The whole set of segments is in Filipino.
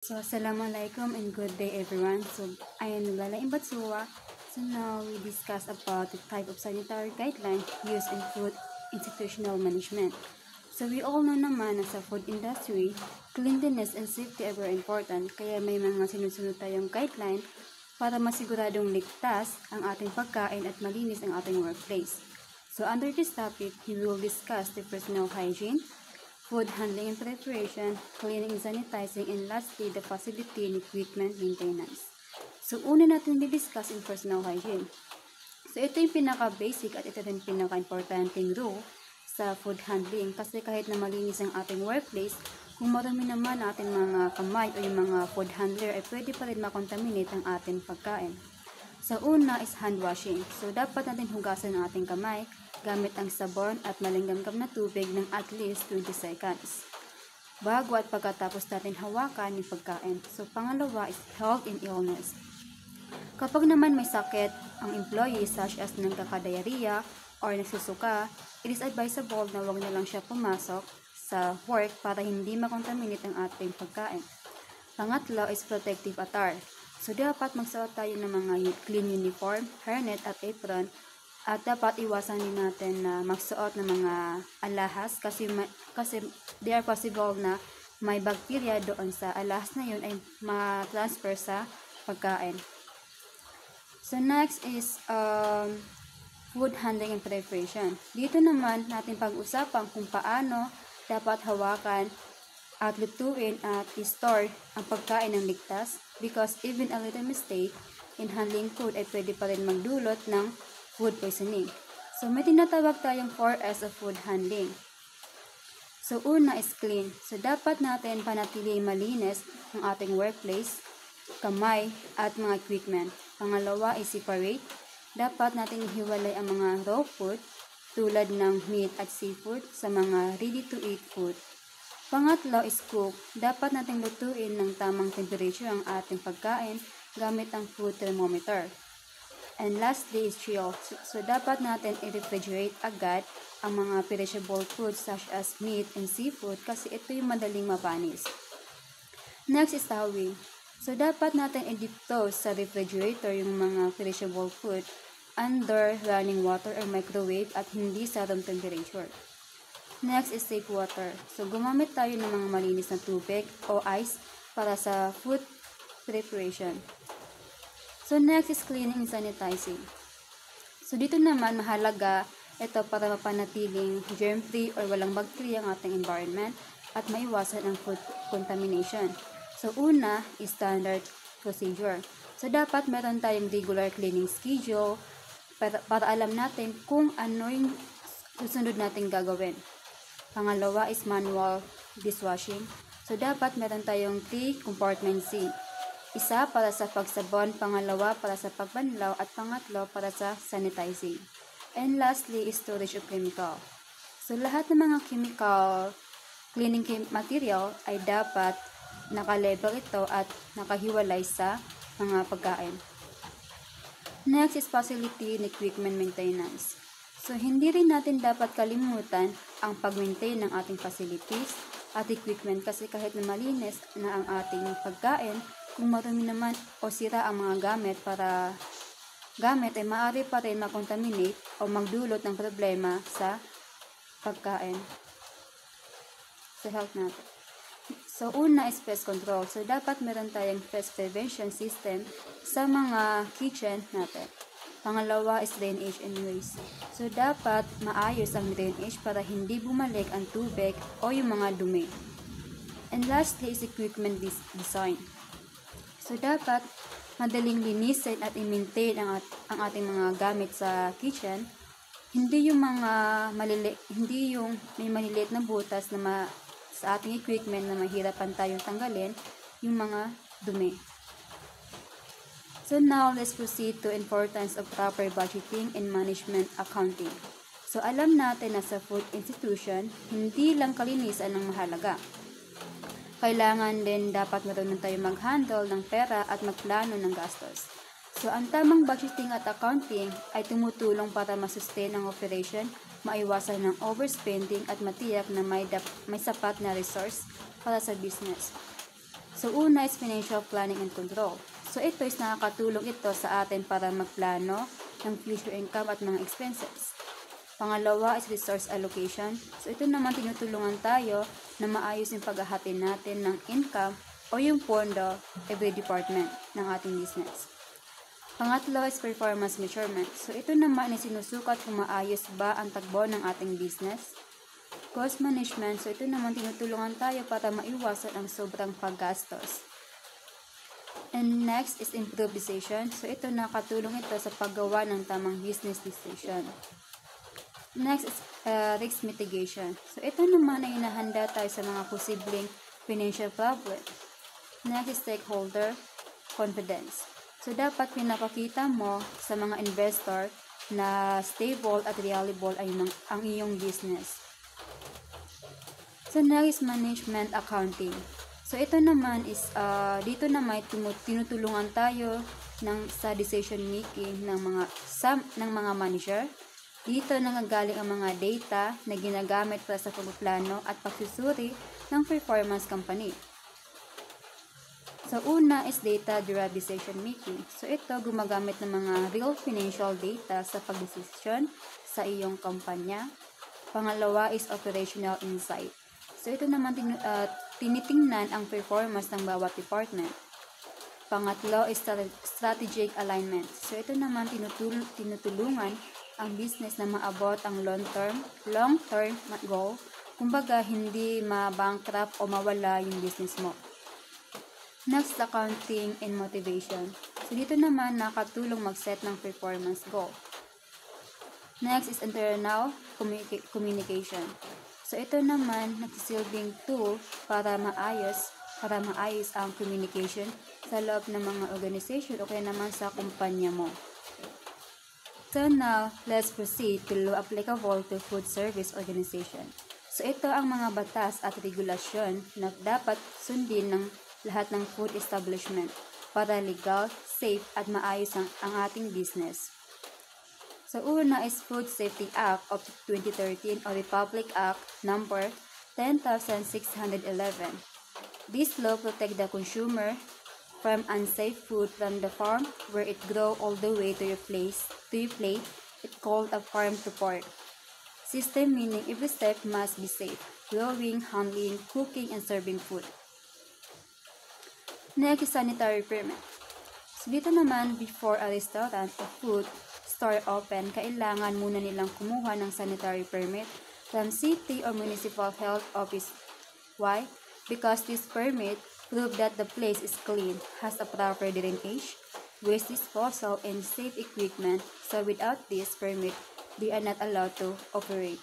So, Assalamualaikum and good day everyone. So, I am Lala Imbatsua. So, now we discuss about the type of sanitary guidelines used in food institutional management. So, we all know naman na sa food industry, cleanliness and safety are very important. Kaya may mga sinusunod tayong guideline para masiguradong ligtas ang ating pagkain at malinis ang ating workplace. So, under this topic, we will discuss the personal hygiene, food handling and preparation, cleaning and sanitizing, and lastly, the facility and equipment maintenance. So, una natin i-discuss in personal hygiene. So, ito yung pinaka-basic at ito yung pinaka-importanting rule sa food handling kasi kahit na malinis ang ating workplace, kung marami naman ating mga kamay o yung mga food handler ay pwede pa rin makontaminate ang ating pagkain. Sa una is hand washing. So, dapat natin hugasan ang ating kamay gamit ang sabon at malingamgam na tubig ng at least 20 seconds bago at pagkatapos natin hawakan yung pagkain. So, pangalawa is health and illness. Kapag naman may sakit ang employee such as nagkakadiarrhea or nagsusuka, it is advisable na wag na lang siya pumasok sa work para hindi makontaminate ang ating pagkain. Pangatlo is protective attire. So, dapat magsuot tayo ng mga clean uniform, hairnet at apron. At dapat iwasan din natin na magsuot ng mga alahas kasi they are possible na may bacteria doon sa alahas na yun ay ma-transfer sa pagkain. So next is food handling and preparation. Dito naman natin pag-usapan kung paano dapat hawakan at lutuin at i-store ang pagkain ng ligtas because even a little mistake in handling food ay pwede pa rin magdulot ng food poisoning. So, may tinatawag tayong 4S of food handling. So, una is clean. So, dapat natin panatiling malinis ang ating workplace, kamay, at mga equipment. Pangalawa is separate. Dapat natin hiwalay ang mga raw food tulad ng meat at seafood sa mga ready-to-eat food. Pangatlo is cook. Dapat natin lutuin ng tamang temperature ang ating pagkain gamit ang food thermometer. And lastly is chill. So, dapat natin i-refrigerate agad ang mga perishable foods such as meat and seafood kasi ito yung madaling mapanis. Next is thawing. So, dapat natin i-deep toast sa refrigerator yung mga perishable food under running water or microwave at hindi sa room temperature. Next is safe water. So, gumamit tayo ng mga malinis na tubig o ice para sa food preparation. So, next is cleaning and sanitizing. So, dito naman mahalaga ito para mapanatiling germ-free or walang bacteria ang ating environment at maiwasan ang food contamination. So, una is standard procedure. So, dapat meron tayong regular cleaning schedule para alam natin kung ano yung susunod natin gagawin. Pangalawa is manual dishwashing. So, dapat meron tayong 3 compartment sink. Isa para sa pagsabon, pangalawa para sa pagbanlaw, at pangatlo para sa sanitizing. And lastly is storage of chemical. So, lahat ng mga chemical cleaning material ay dapat nakalabel ito at nakahiwalay sa mga pagkain. Next is facility and equipment maintenance. So, hindi rin natin dapat kalimutan ang pag-maintain ng ating facilities at equipment kasi kahit na malinis na ang ating pagkain, kung marami naman o sira ang mga gamit ay maaari pa rin makontaminate o magdulot ng problema sa pagkain, sa health natin. So, una is pest control. So, dapat meron tayong pest prevention system sa mga kitchen natin. Pangalawa is drainage and waste. So, dapat maayos ang drainage para hindi bumalik ang tubig o yung mga dumi. And lastly is equipment design. So, dapat madaling linisin at i-maintain ang ating mga gamit sa kitchen. Hindi yung may maliliit na butas na sa ating equipment na mahirapan tayong tanggalin yung mga dumi. So, now let's proceed to importance of proper budgeting and management accounting. So, alam natin na sa food institution, hindi lang kalinisan ang mahalaga. Kailangan din dapat marunong tayo mag-handle ng pera at magplano ng gastos. So, ang tamang budgeting at accounting ay tumutulong para masustain ang operation, maiwasan ng overspending at matiyak na may sapat na resource para sa business. So, una is financial planning and control. So, ito is nakakatulong ito sa atin para magplano ng future income at mga expenses. Pangalawa is resource allocation. So, ito naman tinutulungan tayo na maayos yung paghahati natin ng income o yung pondo every department ng ating business. Pangatlo is performance measurement. So, ito naman ay sinusukat kung maayos ba ang takbo ng ating business. Cost management. So, ito naman tinutulungan tayo para maiwasan ang sobrang paggastos. And next is improved decision. So, ito nakatulong ito sa paggawa ng tamang business decision. Next is risk mitigation. So, ito naman ay hinahanda tayo sa mga posibleng financial problem. Next is stakeholder confidence. So, dapat pinapakita mo sa mga investor na stable at reliable ay ang iyong business. So, next is management accounting. So, ito naman is, dito naman tinutulungan tayo sa decision making ng mga manager. Dito nanggagaling ang mga data na ginagamit para sa pagplano at pagsusuri ng performance company. So, una is data-derived decision making. So, ito gumagamit ng mga real financial data sa pagdesisyon sa iyong kampanya. Pangalawa is operational insight. So, ito naman tinitingnan ang performance ng bawat department. Pangatlo is strategic alignment. So, ito naman tinutulungan ang business na maabot ang long-term goal. Kumbaga, hindi ma-bankrupt o mawala yung business mo. Next, accounting and motivation. So, dito naman nakatulong mag-set ng performance goal. Next is internal communication. So, ito naman nagsisilbing tool para maayos ang communication sa loob ng mga organization o kaya naman sa kumpanya mo. So, now, let's proceed to law applicable to food service organization. So, ito ang mga batas at regulasyon na dapat sundin ng lahat ng food establishment para legal, safe at maayos ang ating business. So, una is Food Safety Act of 2013 or Republic Act number 10,611. This law protects the consumer from unsafe food from the farm where it grows all the way to your plate. It's called a farm to fork system, meaning every step must be safe: growing, handling, cooking, and serving food. Next is sanitary permit. So, dito naman, before a restaurant or food store open, kailangan muna nilang kumuha ng sanitary permit from city or municipal health office. Why? Because this permit proves that the place is clean, has a proper drainage, waste disposal, and safe equipment. So without this permit, they are not allowed to operate.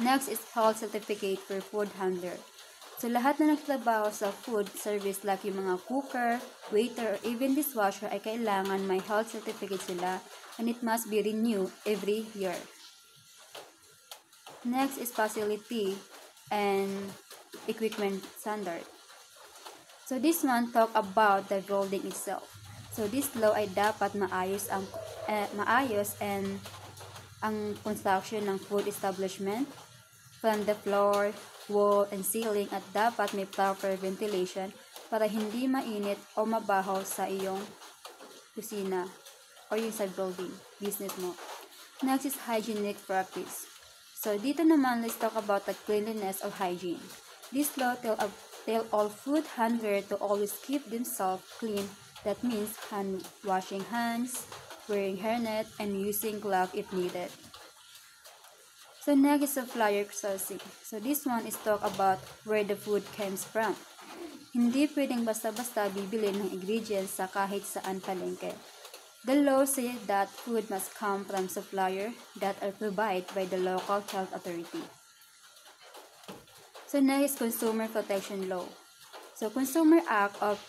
Next is health certificate for food handler. So, lahat na nagtatrabaho sa food service like yung mga cooker, waiter, or even dishwasher ay kailangan may health certificate sila and it must be renewed every year. Next is facility and equipment standard. So, this one talk about the building itself. So, this law ay dapat maayos and ang construction ng food establishment from the floor, wall, and ceiling at dapat may proper ventilation para hindi mainit o mabaho sa iyong kusina o yung sa building, business mo. Next is hygienic practice. So, dito naman, let's talk about the cleanliness or hygiene. This law tell all food handlers to always keep themselves clean. That means washing hands, wearing hairnet, and using gloves if needed. So, next is supplier sourcing. So, this one is talk about where the food comes from. Hindi pwedeng basta-basta bibili ng ingredients sa kahit saan palengke. The law says that food must come from suppliers that are provided by the local health authority. So, next is Consumer Protection Law. So, Consumer Act of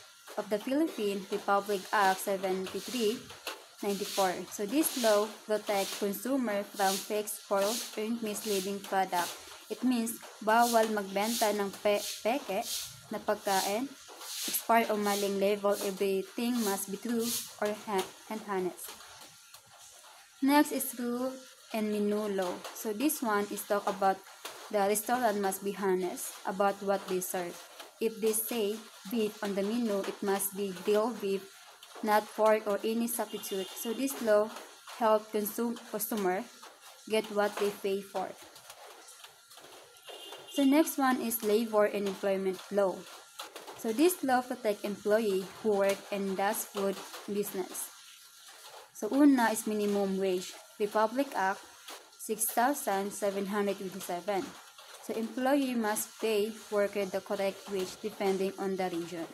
the Philippine Republic Act 73/94. So, this law protects consumer from fake, false, or misleading product. It means bawal magbenta ng peke na pagkain, expired o maling label. Everything must be true or honest. Next is rule and menu law. So, this one is talk about the restaurant must be honest about what they serve. if they say beef on the menu, it must be grilled beef, not pork or any substitute. So this law help customer get what they pay for. So next one is labor and employment law. So this law protect employee who work and does food business. So una is minimum wage, Republic Act 6,727. So employee must pay worker the correct wage depending on the region.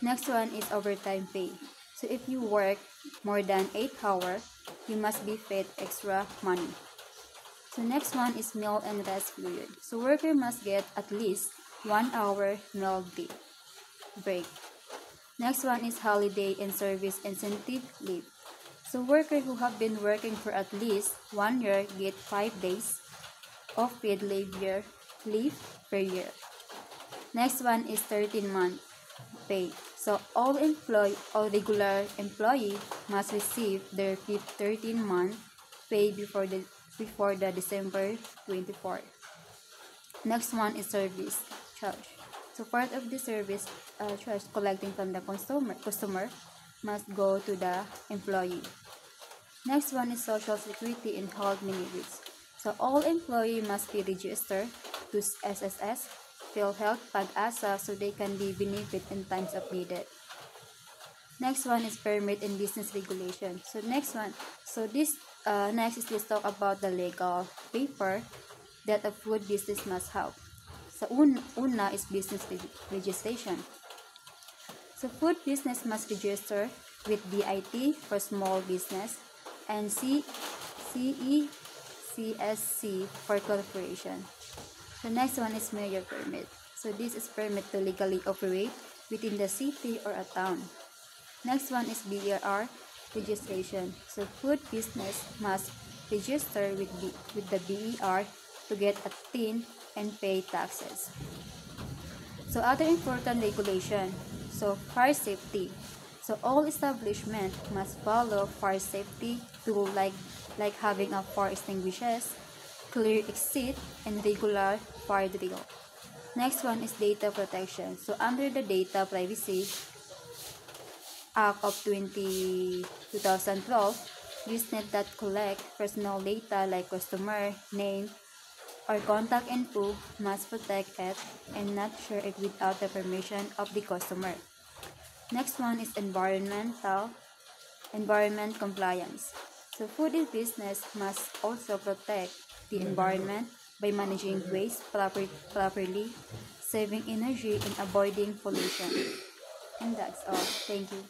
Next one is overtime pay. So if you work more than 8 hours, you must be paid extra money. So next one is meal and rest period. So worker must get at least 1 hour meal break. Next one is holiday and service incentive leave. So workers who have been working for at least 1 year get 5 days of paid leave per year. Next one is 13-month pay. So all regular employee must receive their 13-month pay before the December 24. Next one is service charge. So part of the service charge collecting from the customer must go to the employee. Next one is Social Security and health benefits. So all employees must be registered to SSS, PhilHealth, Pag-asa so they can be benefit in times of needed. Next one is permit and business regulation. So next is let's talk about the legal paper that a food business must have. So una is business registration. So food business must register with DIT for small business and CECSC for corporation. The next one is mayor permit. So this is permit to legally operate within the city or a town. Next one is BER registration. So food business must register with the BER to get a TIN and pay taxes. So other important regulation. So fire safety. So all establishment must follow fire safety rule like having a fire extinguishers, clear exit, and regular fire drill. Next one is data protection. So under the Data Privacy Act of 2012, Usenet that collect personal data like customer name or contact info must protect it and not share it without the permission of the customer. Next one is environment compliance. So food business must also protect the environment by managing waste properly, saving energy, and avoiding pollution. And that's all. Thank you.